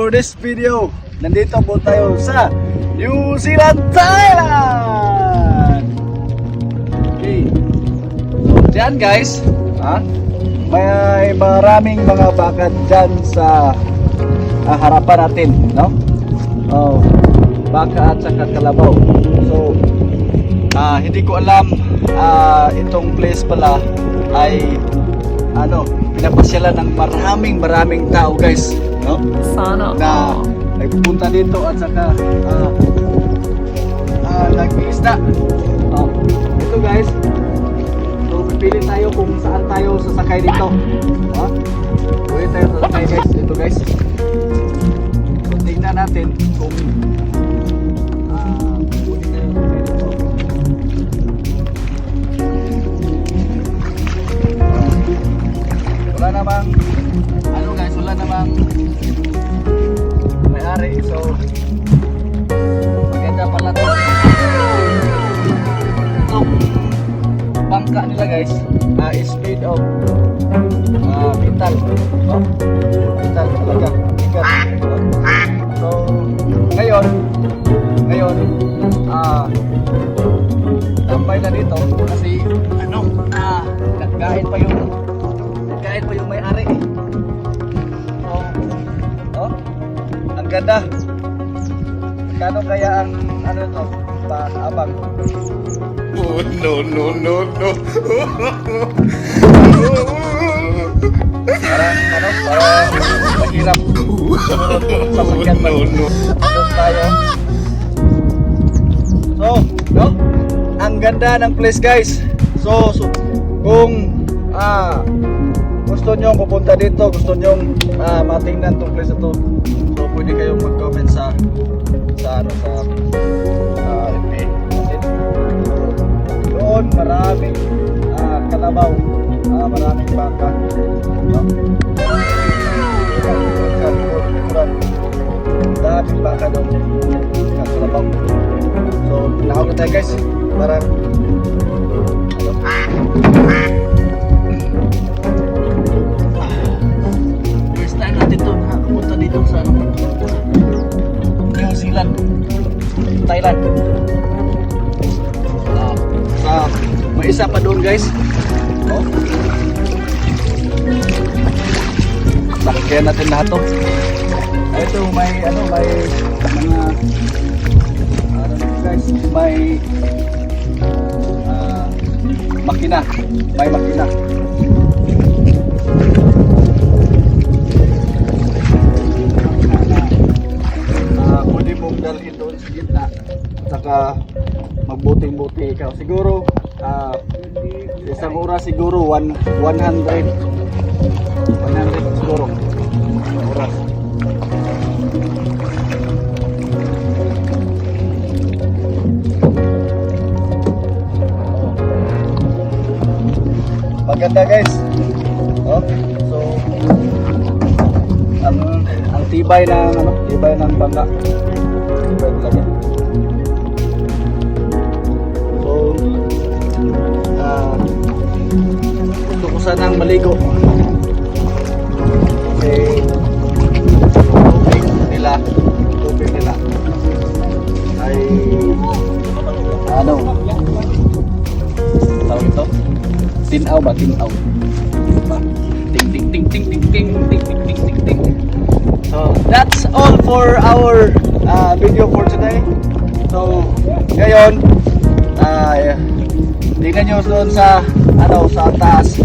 for this video, nandito po tayo sa New Zealand, Thailand. Okay. So dyan guys, may maraming mga bakat dyan sa harapan natin, no? Oh, baka at saka kalabaw. So hindi ko alam, itong place pala ay pinapasyalan ng maraming tao guys, no? Sana Na nagpupunta dito at saka nag-iista. Ito guys, so pipili tayo kung saan tayo sasakay dito. Pwede tayo sasakay guys, dito guys. So tingnan natin kung pwede tayo sasakay dito. Wala namang guys, wala namang may-ari, so maganda pala to. So bangka nila guys is made of metal, no? Metal talaga, bigat. So ngayon tambay na dito kasi nagkain pa yung may-ari. So ang ganda. Kano kaya ang to? Abang. Oh, no. Parang mahirap. Sasakyan pa. Doon tayo. So, no? Ang ganda ng place guys. So kung gusto nyo pupunta dito, gusto nyo matingnan tong place na to, so pwede kayong mag-comment sa FB. Doon maraming kalabaw, maraming baka, daming baka doon, kalabaw. So pinakaw na tayo guys, parang dito sa New Zealand, Thailand. May isa pa doon guys. Sakyan natin lahat to. Ito may mga guys, may makina, pwede mong dalhin doon sa gitna at saka magbuting-buti ikaw. Siguro isang oras siguro 100 siguro oras. Maganda guys. So ang tibay ng bangka. Tibay talaga. So gusto ko sanang maligo. Kasi tubig nila ay tawag ito? Tinaw ba? Tinaw. Ting. So that's all for our video for today. So ngayon tingnan nyo doon sa taas,